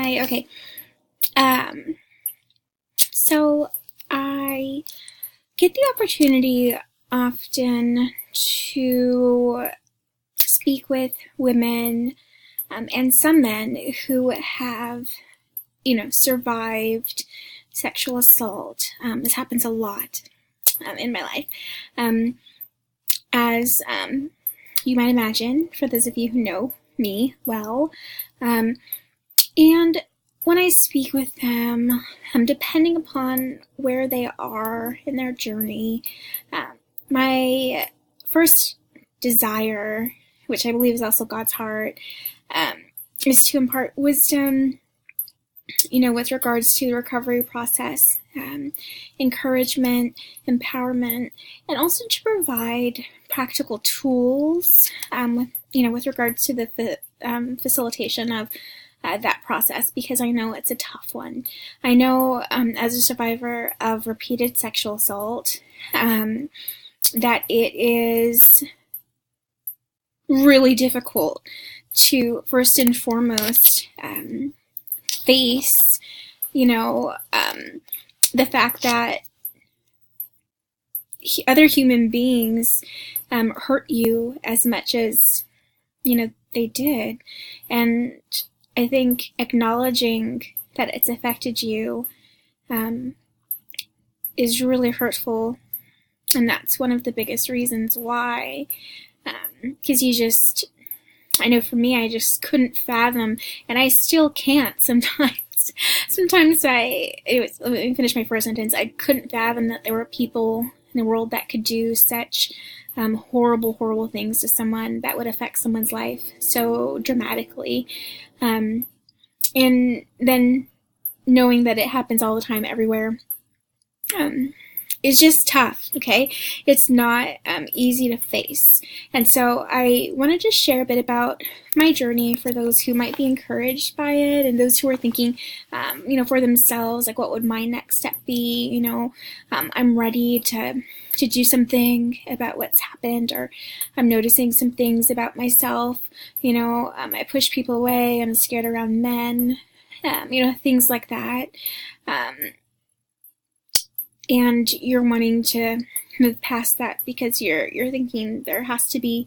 Hi, okay. Um, so I get the opportunity often to speak with women and some men who have, survived sexual assault. This happens a lot in my life. Um, as you might imagine, for those of you who know me well. And when I speak with them, depending upon where they are in their journey, my first desire, which I believe is also God's heart, is to impart wisdom, with regards to the recovery process, encouragement, empowerment, and also to provide practical tools, with regards to the facilitation of that process, because I know it's a tough one. I know, as a survivor of repeated sexual assault, that it is really difficult to first and foremost face, the fact that other human beings hurt you as much as, they did. And I think acknowledging that it's affected you is really hurtful. And that's one of the biggest reasons why. Because I know for me, I just couldn't fathom, and I still can't sometimes. Anyways, let me finish my first sentence. I couldn't fathom that there were people in the world that could do such horrible, horrible things to someone that would affect someone's life so dramatically. And then knowing that it happens all the time everywhere is just tough, okay? It's not easy to face. And so I want to just share a bit about my journey for those who might be encouraged by it, and those who are thinking, for themselves, like, what would my next step be? I'm ready to do something about what's happened, or I'm noticing some things about myself. I push people away. I'm scared around men, things like that. And you're wanting to move past that because you're thinking there has to be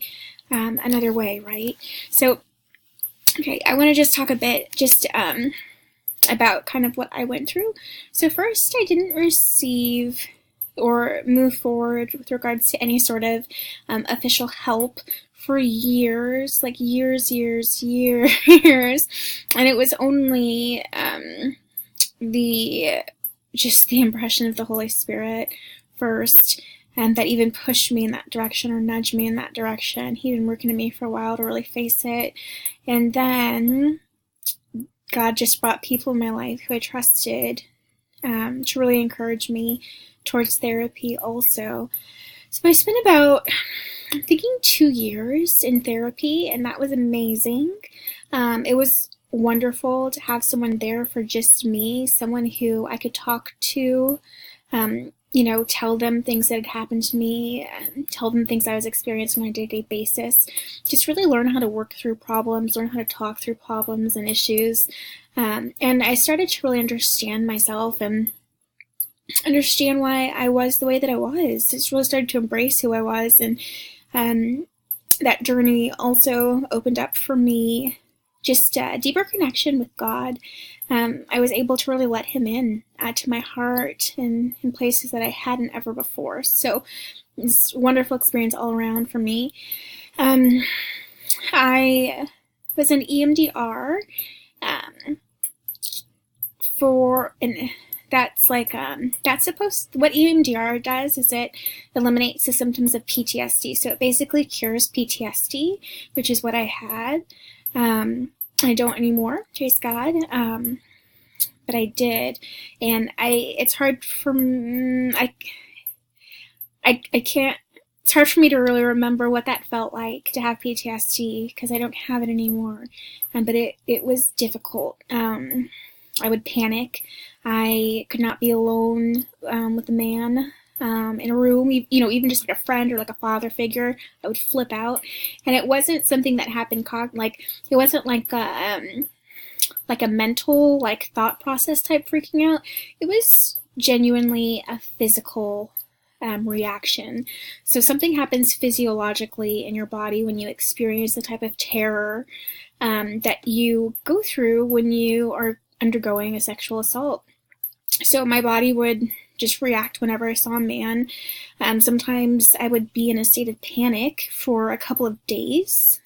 another way, right? So, okay, I want to just talk a bit about kind of what I went through. So first, I didn't receive or move forward with regards to any sort of official help for years, like years. And it was only the impression of the Holy Spirit first, and that even pushed me in that direction or nudged me in that direction. He'd been working at me for a while to really face it. And then God just brought people in my life who I trusted to really encourage me towards therapy also. So I spent about, I'm thinking, 2 years in therapy, and that was amazing. It was wonderful to have someone there for just me, someone who I could talk to, tell them things that had happened to me, tell them things I was experiencing on a day-to-day basis, just really learn how to work through problems, learn how to talk through problems and issues. And I started to really understand myself and understand why I was the way that I was. Just really started to embrace who I was, and that journey also opened up for me just a deeper connection with God. I was able to really let Him in to my heart and in places that I hadn't ever before. So it's a wonderful experience all around for me. I was an EMDR what EMDR does is it eliminates the symptoms of PTSD. So it basically cures PTSD, which is what I had. I don't anymore, praise God, but I did, and it's hard for me, it's hard for me to really remember what that felt like to have PTSD, because I don't have it anymore, but it was difficult. I would panic. I could not be alone with a man in a room, even just like a friend or like a father figure. I would flip out, and it wasn't something that happened it wasn't like like a mental, like thought process type freaking out. It was genuinely a physical reaction. So something happens physiologically in your body when you experience the type of terror that you go through when you are undergoing a sexual assault. So my body would just react whenever I saw a man. Sometimes I would be in a state of panic for a couple of days.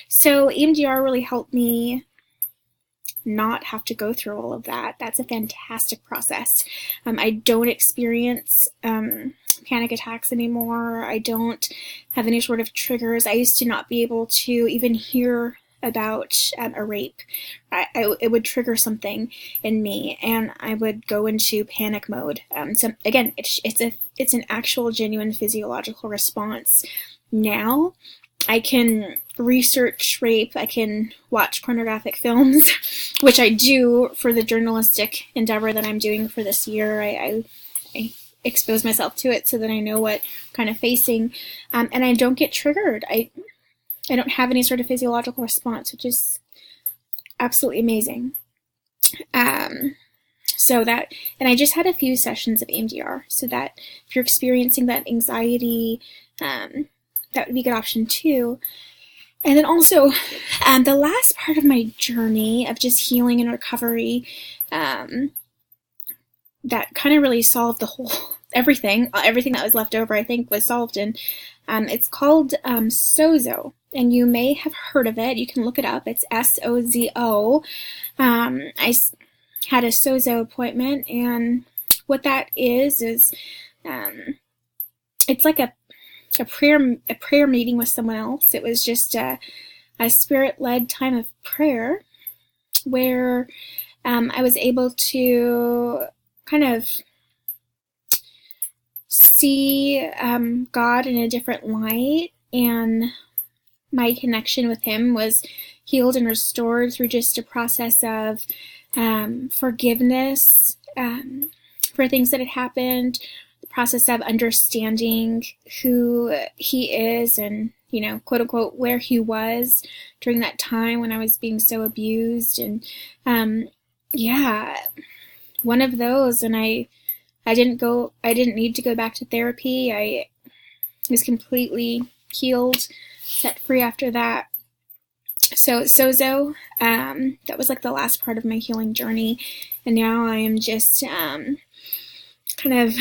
So EMDR really helped me not have to go through all of that. That's a fantastic process. I don't experience panic attacks anymore. I don't have any sort of triggers. I used to not be able to even hear about a rape. It would trigger something in me, and I would go into panic mode. So again, it's an actual genuine physiological response. Now I can research rape, I can watch pornographic films, which I do for the journalistic endeavor that I'm doing for this year. I expose myself to it so that I know what I'm kind of facing, and I don't get triggered. I don't have any sort of physiological response, which is absolutely amazing. And I just had a few sessions of EMDR, so that if you're experiencing that anxiety, that would be a good option too. And then also, the last part of my journey of just healing and recovery, that kind of really solved the whole, everything that was left over, I think, was solved. And it's called SOZO, and you may have heard of it. You can look it up. It's SOZO. I had a SOZO appointment, and what that is it's like a prayer meeting with someone else. It was just a spirit-led time of prayer where I was able to kind of see God in a different light, and my connection with Him was healed and restored through just a process of forgiveness for things that had happened, the process of understanding who He is and, quote unquote, where He was during that time when I was being so abused. And one of those, and I didn't need to go back to therapy. I was completely healed, set free after that. So SOZO, that was like the last part of my healing journey. And now I am just kind of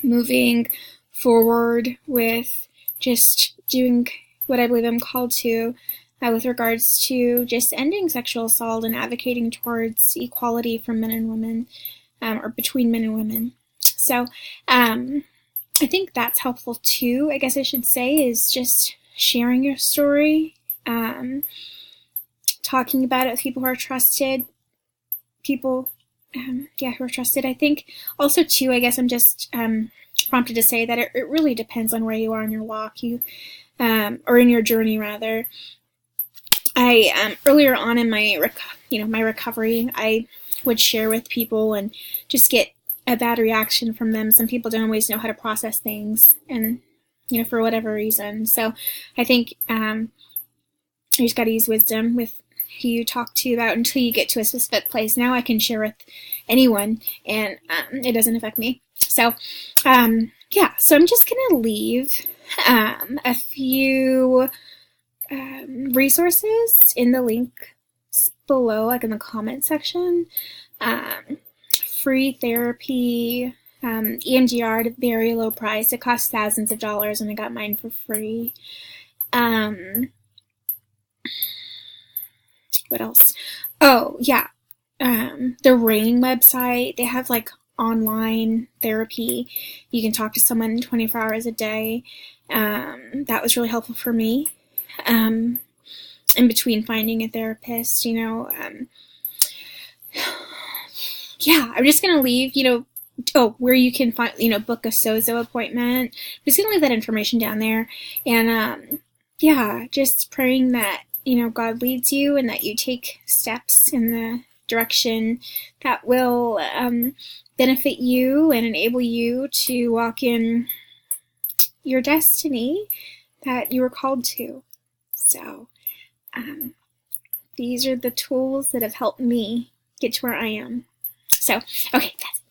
moving forward with just doing what I believe I'm called to with regards to just ending sexual assault and advocating towards equality for men and women, or between men and women. So I think that's helpful too, I guess I should say, is just sharing your story, talking about it with people who are trusted, who are trusted. I think also too, I guess I'm just prompted to say that it really depends on where you are in your walk, or in your journey rather. I earlier on in my recovery, I would share with people and just get a bad reaction from them. Some people don't always know how to process things, and for whatever reason. So I think you just got to use wisdom with who you talk to about until you get to a specific place. Now I can share with anyone, and it doesn't affect me. So so I'm just gonna leave a few resources in the link below, like in the comment section. Free therapy, EMDR at a very low price. It costs thousands of dollars, and I got mine for free. What else? Oh, yeah. The RAINN website, they have like online therapy. You can talk to someone 24 hours a day. That was really helpful for me. In between finding a therapist, I'm just going to leave, where you can find, book a SOZO appointment. I'm just going to leave that information down there. And, just praying that, God leads you and that you take steps in the direction that will benefit you and enable you to walk in your destiny that you were called to. So, these are the tools that have helped me get to where I am. So, okay, that's